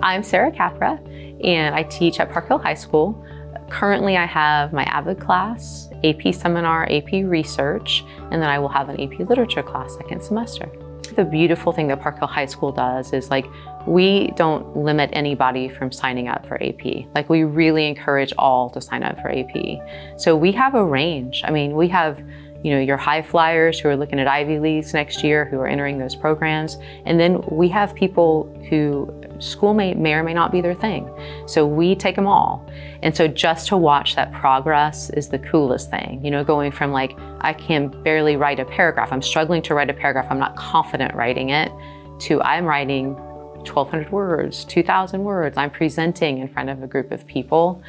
I'm Sara Capra, and I teach at Park Hill High School. Currently, I have my AVID class, AP Seminar, AP Research, and then I will have an AP Literature class second semester. The beautiful thing that Park Hill High School does is we don't limit anybody from signing up for AP. We really encourage all to sign up for AP. So we have a range. I mean, we have your high flyers who are looking at Ivy Leagues next year, who are entering those programs. And then we have people who school may or may not be their thing. So we take them all. And so just to watch that progress is the coolest thing. Going from I can barely write a paragraph, I'm struggling to write a paragraph, I'm not confident writing it, to I'm writing 1,200 words, 2,000 words, I'm presenting in front of a group of people.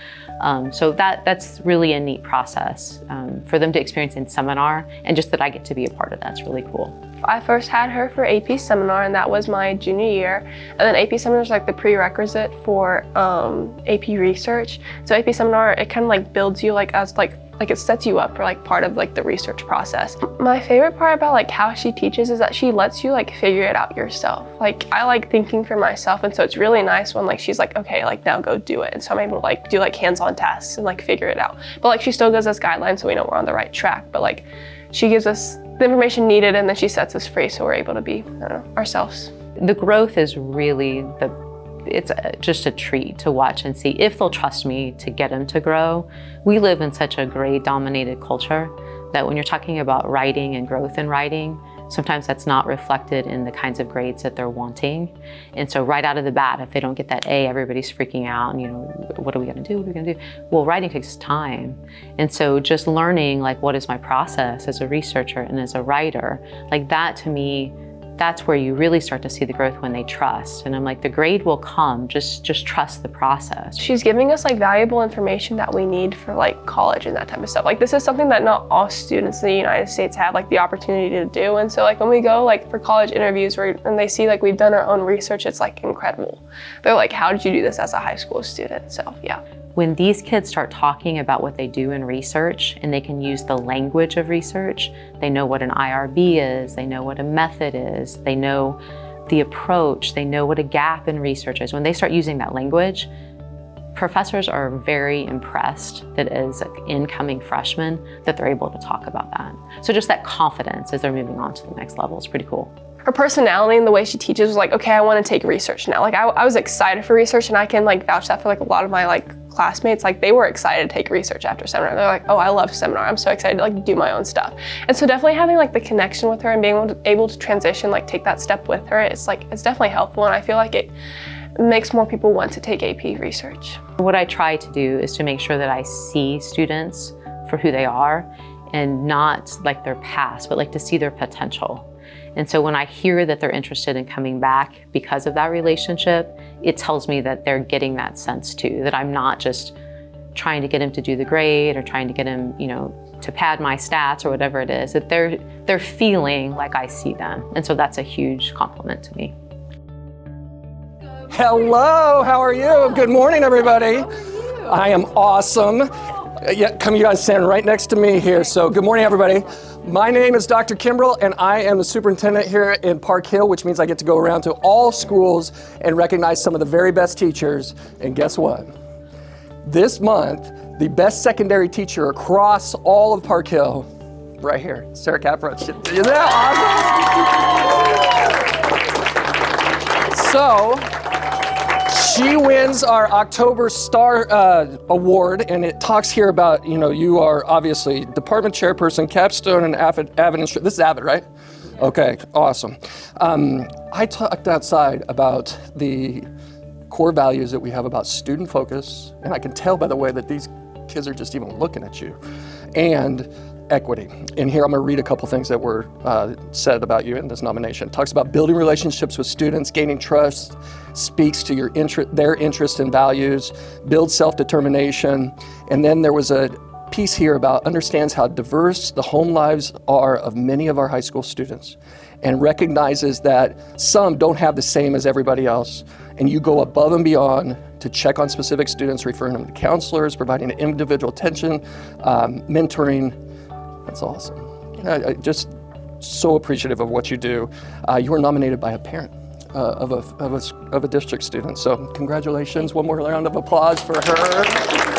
So that's really a neat process for them to experience in seminar, and just that I get to be a part of that's really cool. I first had her for AP Seminar, and that was my junior year. And then AP Seminar is the prerequisite for AP Research. So AP Seminar, it kind of builds you as it sets you up for part of the research process. My favorite part about how she teaches is that she lets you figure it out yourself. I like thinking for myself, and so it's really nice when she's okay, now go do it. And so I'm able to do hands-on tasks and figure it out. But she still gives us guidelines so we know we're on the right track. But she gives us the information needed, and then she sets us free so we're able to be, ourselves. The growth is really it's just a treat to watch and see if they'll trust me to get them to grow. We live in such a grade-dominated culture that when you're talking about writing and growth in writing, sometimes that's not reflected in the kinds of grades that they're wanting. And so right out of the bat, if they don't get that A, everybody's freaking out and what are we gonna do, what are we gonna do? Well, writing takes time. And so just learning what is my process as a researcher and as a writer, that to me, that's where you really start to see the growth when they trust. And I'm the grade will come, just trust the process. She's giving us valuable information that we need for college and that type of stuff. This is something that not all students in the United States have the opportunity to do. And so when we go for college interviews and they see we've done our own research, it's incredible. They're how did you do this as a high school student? So yeah. When these kids start talking about what they do in research and they can use the language of research, they know what an IRB is, they know what a method is, they know the approach, they know what a gap in research is. When they start using that language, professors are very impressed that as incoming freshmen that they're able to talk about that. So just that confidence as they're moving on to the next level is pretty cool. Her personality and the way she teaches was okay, I want to take research now. I was excited for research, and I can vouch that for a lot of my classmates. They were excited to take research after seminar. They're oh, I love seminar. I'm so excited to do my own stuff. And so definitely having the connection with her and being able to transition, take that step with her, it's definitely helpful, and I feel it makes more people want to take AP Research. What I try to do is to make sure that I see students for who they are and not their past, but to see their potential. And so when I hear that they're interested in coming back because of that relationship, it tells me that they're getting that sense too, that I'm not just trying to get them to do the grade or trying to get them, to pad my stats or whatever it is, that they're feeling like I see them. And so that's a huge compliment to me. Hello, how are you? Good morning, everybody. How are you? I am awesome. Yeah, you guys stand right next to me here. So good morning, everybody. My name is Dr. Kimbrell, and I am the superintendent here in Park Hill, which means I get to go around to all schools and recognize some of the very best teachers. And guess what? This month, the best secondary teacher across all of Park Hill, right here, Sara Capra. Isn't that awesome? So, she wins our October Star Award, and it talks here about, you are obviously department chairperson, capstone, and avid instructor. This is avid, right? Okay, awesome. I talked outside about the core values that we have about student focus, and I can tell by the way that these kids are just even looking at you, and equity. And here I'm going to read a couple things that were said about you in this nomination. It talks about building relationships with students, gaining trust, speaks to their interests and values, builds self-determination. And then there was a piece here about understands how diverse the home lives are of many of our high school students, and recognizes that some don't have the same as everybody else. And you go above and beyond to check on specific students, referring them to counselors, providing individual attention, mentoring. That's awesome. I just so appreciative of what you do. You were nominated by a parent. of a district student. So congratulations. One more round of applause for her.